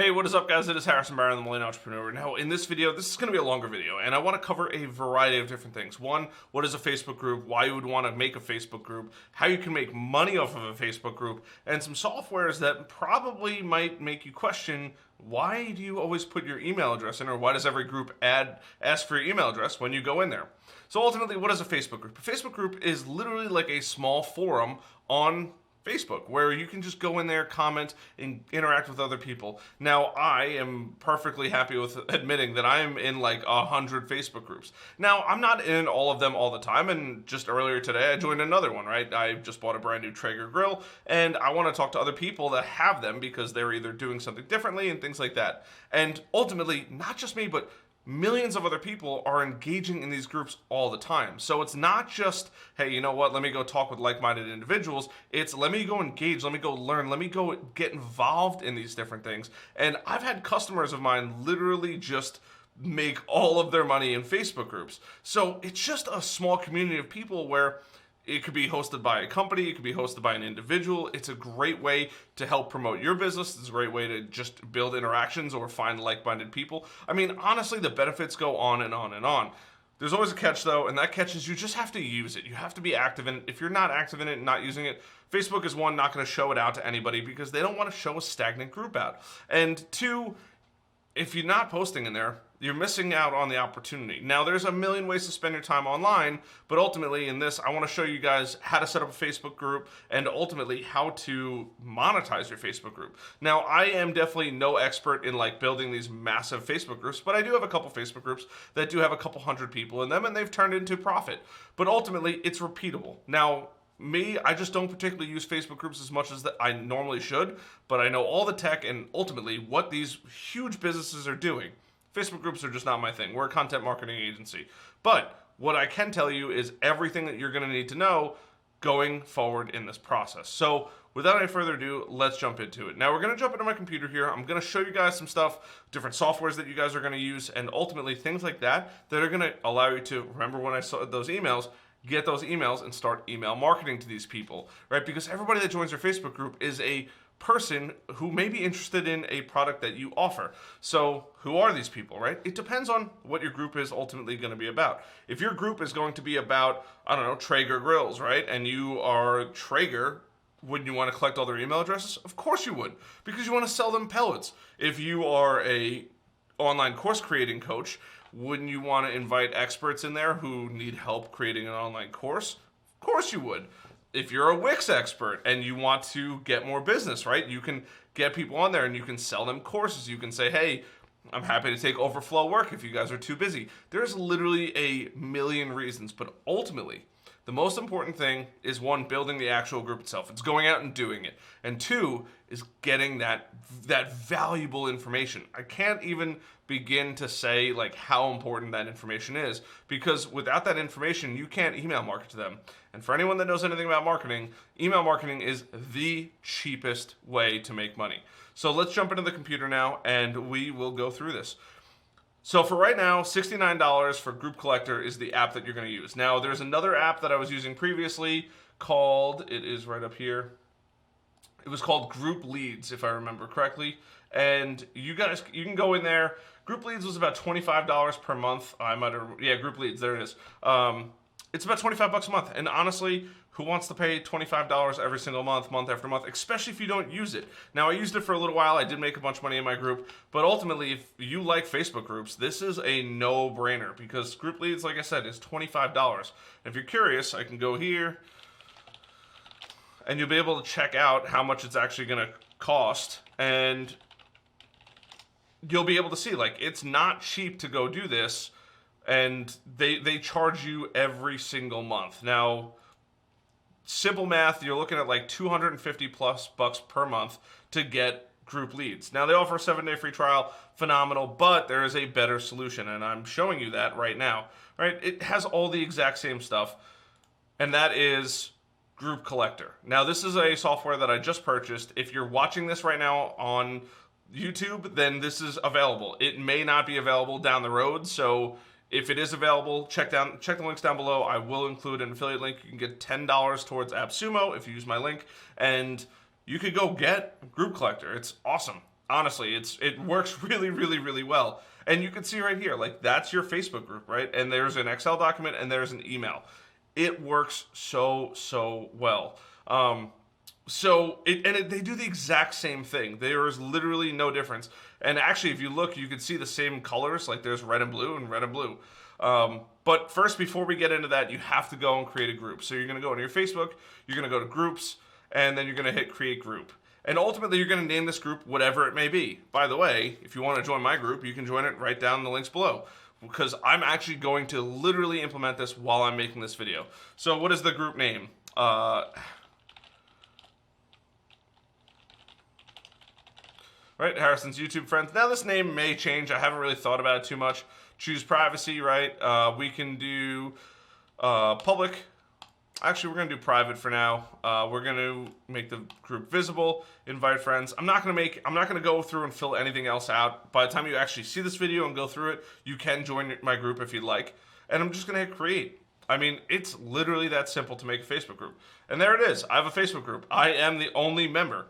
Hey, what is up, guys? It is Harrison Barron, the Millennial Entrepreneur. Now, in this video, this is going to be a longer video, and I want to cover a variety of different things. One, what is a Facebook group, why you would want to make a Facebook group, how you can make money off of a Facebook group, and some softwares that probably might make you question, why do you always put your email address in, or why does every group ask for your email address when you go in there? So ultimately, what is a Facebook group? A Facebook group is literally like a small forum on Facebook, where you can just go in there, comment, and interact with other people. Now, I am perfectly happy with admitting that I'm in like 100 Facebook groups. Now, I'm not in all of them all the time, and just earlier today, I joined another one, right? I just bought a brand new Traeger grill, and I want to talk to other people that have them because they're either doing something differently and things like that. And ultimately, not just me, but millions of other people are engaging in these groups all the time. So it's not just, hey, you know what, let me go talk with like-minded individuals. It's let me go engage, let me go learn, let me go get involved in these different things. And I've had customers of mine literally just make all of their money in Facebook groups. So it's just a small community of people where it could be hosted by a company, it could be hosted by an individual. It's a great way to help promote your business. It's a great way to just build interactions or find like-minded people. I mean, honestly, the benefits go on and on and on. There's always a catch, though, and that catch is you just have to use it. You have to be active in it. If you're not active in it and not using it, Facebook is, one, not going to show it out to anybody because they don't want to show a stagnant group out. And two, if you're not posting in there, you're missing out on the opportunity. Now, there's a million ways to spend your time online, but ultimately in this, I want to show you guys how to set up a Facebook group and ultimately how to monetize your Facebook group. Now, I am definitely no expert in like building these massive Facebook groups, but I do have a couple Facebook groups that do have a couple hundred people in them, and they've turned into profit. But ultimately, it's repeatable. Now, me, I just don't particularly use Facebook groups as much as that I normally should, but I know all the tech and ultimately what these huge businesses are doing. Facebook groups are just not my thing. We're a content marketing agency. But what I can tell you is everything that you're going to need to know going forward in this process. So without any further ado, let's jump into it. Now we're going to jump into my computer here. I'm going to show you guys some stuff, different softwares that you guys are going to use, and ultimately things like that that are going to allow you to, remember when I saw those emails, get those emails and start email marketing to these people, right? Because everybody that joins your Facebook group is a person who may be interested in a product that you offer. So who are these people, right? It depends on what your group is ultimately going to be about. If your group is going to be about, I don't know, Traeger grills, right? And you are Traeger, wouldn't you want to collect all their email addresses? Of course you would, because you want to sell them pellets. If you are a online course creating coach, wouldn't you want to invite experts in there who need help creating an online course? Of course you would. If you're a Wix expert and you want to get more business, right? You can get people on there and you can sell them courses. You can say, hey, I'm happy to take overflow work if you guys are too busy. There's literally a million reasons, but ultimately, the most important thing is, one, building the actual group itself. It's going out and doing it. And two is getting that valuable information. I can't even begin to say like how important that information is, because without that information, you can't email market to them. And for anyone that knows anything about marketing, email marketing is the cheapest way to make money. So let's jump into the computer now and we will go through this. So for right now, $69 for Group Collector is the app that you're going to use. Now, there's another app that I was using previously called, it is right up here. It was called Group Leads, if I remember correctly. And you guys, you can go in there. Group Leads was about $25 per month. Group Leads, there it is. It's about $25 a month. And honestly, who wants to pay $25 every single month, month after month, especially if you don't use it? Now, I used it for a little while. I did make a bunch of money in my group. But ultimately, if you like Facebook groups, this is a no-brainer because Group Leads, like I said, is $25. If you're curious, I can go here and you'll be able to check out how much it's actually going to cost. And you'll be able to see, like, it's not cheap to go do this. And they charge you every single month. Now, simple math, you're looking at like $250 plus per month to get Group Leads. Now, they offer a 7-day free trial, phenomenal, but there is a better solution, and I'm showing you that right now. Right? It has all the exact same stuff, and that is Group Collector. Now, this is a software that I just purchased. If you're watching this right now on YouTube, then this is available. It may not be available down the road, so if it is available, check the links down below. I will include an affiliate link. You can get $10 towards AppSumo if you use my link, and you could go get Group Collector. It's awesome. Honestly, it works really, really, really well. And you can see right here, like that's your Facebook group, right? And there's an Excel document and there's an email. It works so well. They do the exact same thing. There is literally no difference. And actually, if you look, you can see the same colors. Like there's red and blue and red and blue. But first, before we get into that, you have to go and create a group. So you're going to go into your Facebook, you're going to go to groups, and then you're going to hit create group. And ultimately, you're going to name this group whatever it may be. By the way, if you want to join my group, you can join it right down in the links below, because I'm actually going to literally implement this while I'm making this video. So what is the group name? Right, Harrison's YouTube friends. Now this name may change. I haven't really thought about it too much. Choose privacy, right? We can do public. Actually, we're gonna do private for now. We're gonna make the group visible. Invite friends. I'm not gonna go through and fill anything else out. By the time you actually see this video and go through it, you can join my group if you'd like. And I'm just gonna hit create. I mean, it's literally that simple to make a Facebook group. And there it is. I have a Facebook group. I am the only member.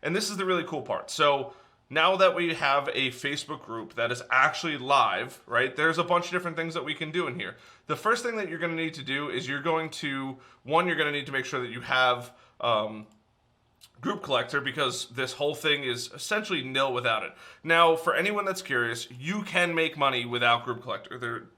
And this is the really cool part. So now that we have a Facebook group that is actually live, right, there's a bunch of different things that we can do in here. The first thing that you're going to need to do is you're going to need to make sure that you have Group Collector, because this whole thing is essentially nil without it. Now, for anyone that's curious, you can make money without Group Collector.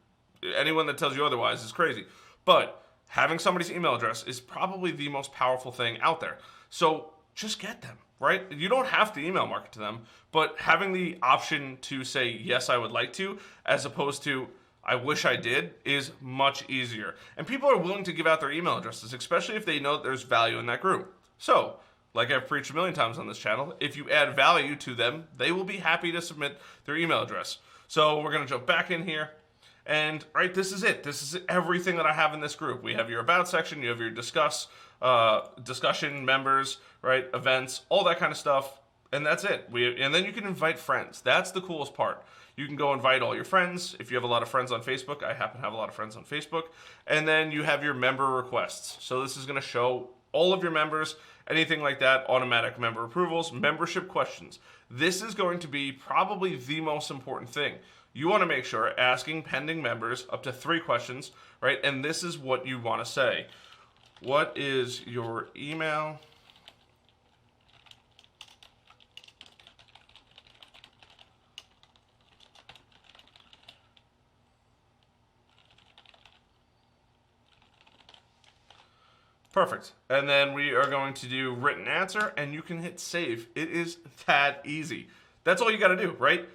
Anyone that tells you otherwise is crazy. But having somebody's email address is probably the most powerful thing out there. So just get them. Right? You don't have to email market to them, but having the option to say, yes, I would like to, as opposed to, I wish I did, is much easier. And people are willing to give out their email addresses, especially if they know that there's value in that group. So, like I've preached a million times on this channel, if you add value to them, they will be happy to submit their email address. So we're going to jump back in here. And, right, this is it. This is everything that I have in this group. We have your About section, you have your discussion, members, right, events, all that kind of stuff, and that's it. And then you can invite friends. That's the coolest part. You can go invite all your friends. If you have a lot of friends on Facebook, I happen to have a lot of friends on Facebook, and then you have your member requests. So this is going to show all of your members, anything like that, automatic member approvals, membership questions. This is going to be probably the most important thing. You want to make sure asking pending members up to 3 questions, right? And this is what you want to say. What is your email? Perfect. And then we are going to do written answer, and you can hit save. It is that easy. That's all you got to do, right?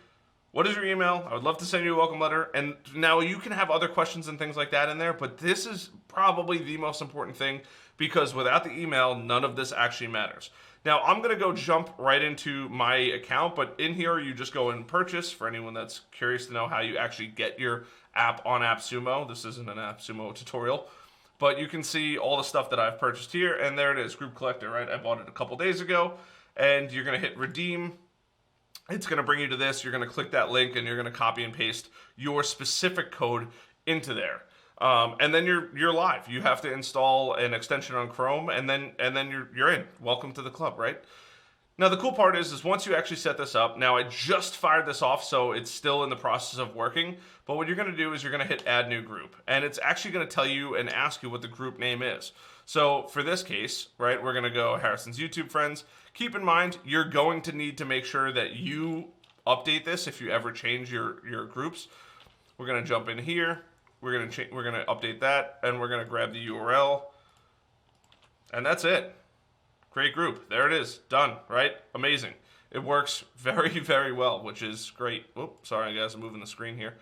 What is your email? I would love to send you a welcome letter. And now you can have other questions and things like that in there, but this is probably the most important thing, because without the email, none of this actually matters. Now, I'm going to go jump right into my account, but in here, you just go and purchase, for anyone that's curious to know how you actually get your app on AppSumo. This isn't an AppSumo tutorial, but you can see all the stuff that I've purchased here, and there it is, Group Collector, right? I bought it a couple days ago, and you're going to hit redeem. It's going to bring you to this. You're going to click that link, and you're going to copy and paste your specific code into there. And then you're live. You have to install an extension on Chrome, and then you're in. Welcome to the club, right? Now the cool part is once you actually set this up. Now I just fired this off, so it's still in the process of working. But what you're going to do is you're going to hit Add New Group, and it's actually going to tell you and ask you what the group name is. So for this case, right, we're going to go Harrison's YouTube friends. Keep in mind, you're going to need to make sure that you update this if you ever change your groups. We're going to jump in here. We're going to update that, and we're going to grab the URL, and that's it. Create group. There it is. Done. Right? Amazing. It works very, very well, which is great. Oops, sorry guys, I'm moving the screen here.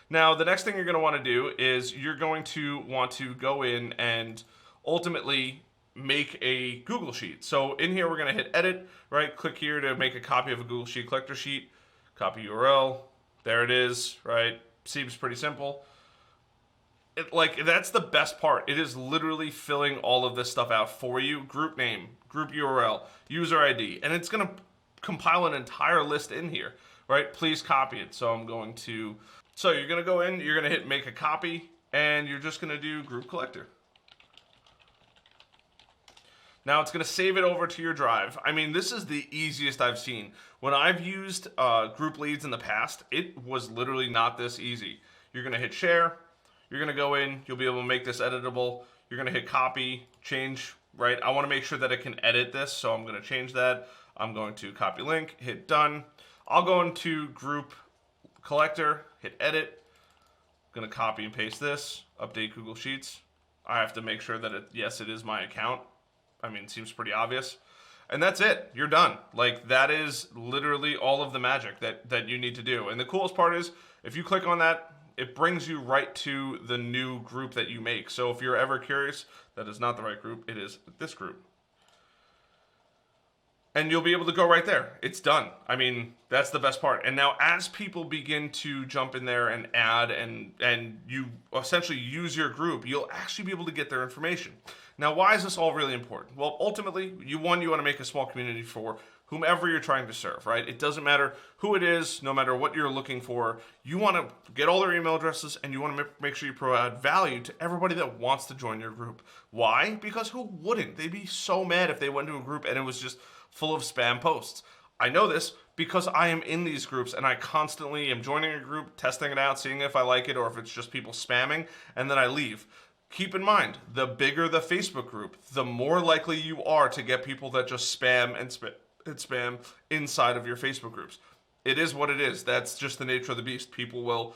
Now, the next thing you're going to want to do is you're going to want to go in and ultimately make a Google Sheet. So in here, we're going to hit edit, right? Click here to make a copy of a Google Sheet collector sheet. Copy URL. There it is, right? Seems pretty simple. That's the best part. It is literally filling all of this stuff out for you. Group name, group URL, user ID, and it's going to compile an entire list in here, right? Please copy it. So you're going to go in, you're going to hit make a copy, and you're just going to do group collector. Now it's going to save it over to your drive. I mean, this is the easiest I've seen. When I've used group leads in the past, it was literally not this easy. You're going to hit share. You're going to go in. You'll be able to make this editable. You're going to hit copy, change, right? I want to make sure that it can edit this, so I'm going to change that. I'm going to copy link, hit done. I'll go into group collector, hit edit. I'm going to copy and paste this, update Google Sheets. I have to make sure that yes, it is my account. I mean, it seems pretty obvious. And that's it. You're done. Like, that is literally all of the magic that you need to do. And the coolest part is, if you click on that, it brings you right to the new group that you make. So if you're ever curious, that is not the right group. It is this group. And you'll be able to go right there. It's done. I mean, that's the best part. And now as people begin to jump in there and add and you essentially use your group, you'll actually be able to get their information. Now, why is this all really important? Well, ultimately, you want to make a small community for whomever you're trying to serve, right? It doesn't matter who it is, no matter what you're looking for. You want to get all their email addresses, and you want to make sure you provide value to everybody that wants to join your group. Why? Because who wouldn't? They'd be so mad if they went to a group and it was just full of spam posts. I know this because I am in these groups and I constantly am joining a group, testing it out, seeing if I like it or if it's just people spamming, and then I leave. Keep in mind, the bigger the Facebook group, the more likely you are to get people that just spam and spam inside of your Facebook groups. It is what it is. That's just the nature of the beast. People will,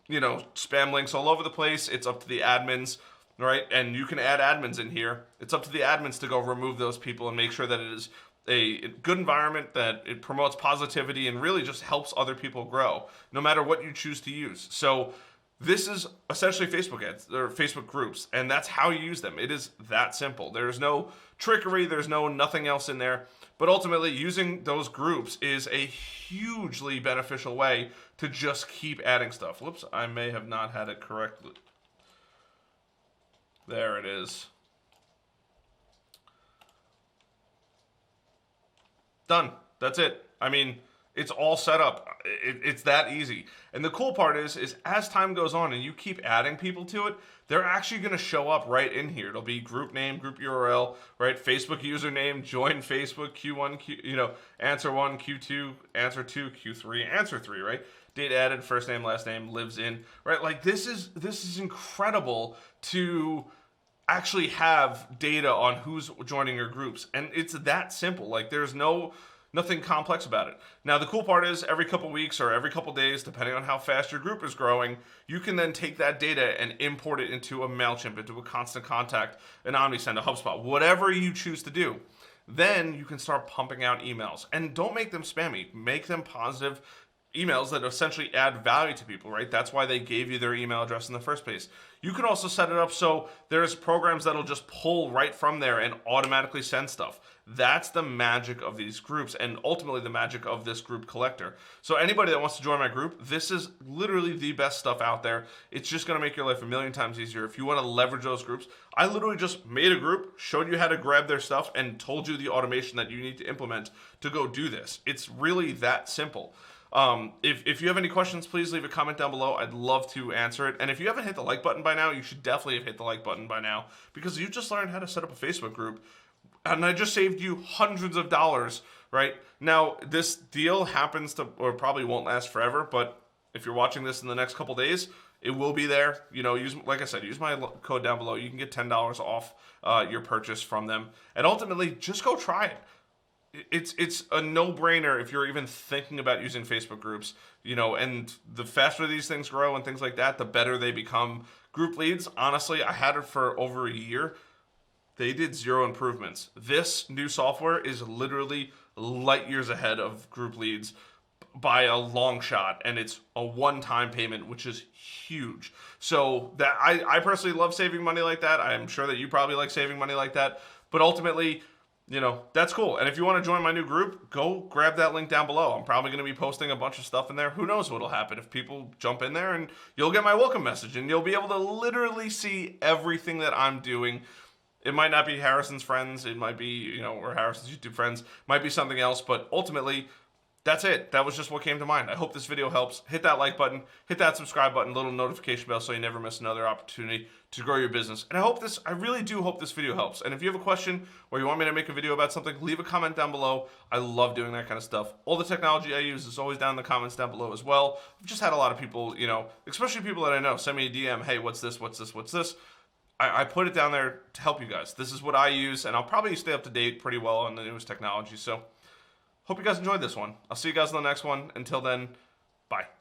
spam links all over the place. It's up to the admins, right? And you can add admins in here. It's up to the admins to go remove those people and make sure that it is a good environment, that it promotes positivity and really just helps other people grow, no matter what you choose to use. So this is essentially Facebook ads or Facebook groups, and that's how you use them. It is that simple. There's no trickery. There's nothing else in there. But ultimately, using those groups is a hugely beneficial way to just keep adding stuff. Whoops, I may have not had it correctly. There it is. Done. That's it. I mean, it's all set up. It's that easy. And the cool part is as time goes on and you keep adding people to it, they're actually going to show up right in here. It'll be group name, group URL, right? Facebook username, join Facebook, Q1, answer 1, Q2, answer 2, Q3, answer 3, right? Date added, first name, last name, lives in, right? Like this is incredible to actually have data on who's joining your groups. And it's that simple. Like there's nothing complex about it. Now, the cool part is every couple weeks or every couple days, depending on how fast your group is growing, you can then take that data and import it into a MailChimp, into a Constant Contact, an OmniSend, a HubSpot, whatever you choose to do. Then you can start pumping out emails. And don't make them spammy. Make them positive emails that essentially add value to people, right? That's why they gave you their email address in the first place. You can also set it up so there's programs that'll just pull right from there and automatically send stuff. That's the magic of these groups and ultimately the magic of this group collector. So anybody that wants to join my group, this is literally the best stuff out there. It's just going to make your life a million times easier. If you want to leverage those groups, I literally just made a group, showed you how to grab their stuff, and told you the automation that you need to implement to go do this. It's really that simple. If you have any questions, please leave a comment down below. I'd love to answer it. And if you haven't hit the like button by now, you should definitely have hit the like button by now because you just learned how to set up a Facebook group. And I just saved you hundreds of dollars, right? Now, this deal happens to, or probably won't last forever, but if you're watching this in the next couple days, it will be there. Like I said, use my code down below. You can get $10 off your purchase from them. And ultimately, just go try it. It's a no-brainer if you're even thinking about using Facebook groups, and the faster these things grow and things like that, the better they become. Group leads, honestly, I had it for over a year. They did zero improvements. This new software is literally light years ahead of group leads by a long shot, and it's a one-time payment, which is huge. So that I personally love saving money like that. I'm sure that you probably like saving money like that, but ultimately, that's cool. And if you want to join my new group, go grab that link down below. I'm probably going to be posting a bunch of stuff in there. Who knows what'll happen if people jump in there, and you'll get my welcome message and you'll be able to literally see everything that I'm doing. It might not be Harrison's friends. It might be, or Harrison's YouTube friends. It might be something else. But ultimately, that's it. That was just what came to mind. I hope this video helps. Hit that like button, hit that subscribe button, little notification bell so you never miss another opportunity to grow your business. And I really do hope this video helps. And if you have a question or you want me to make a video about something, leave a comment down below. I love doing that kind of stuff. All the technology I use is always down in the comments down below as well. I've just had a lot of people, especially people that I know, send me a DM, hey, what's this, what's this, what's this? I put it down there to help you guys. This is what I use, and I'll probably stay up to date pretty well on the newest technology. So hope you guys enjoyed this one. I'll see you guys in the next one. Until then, bye.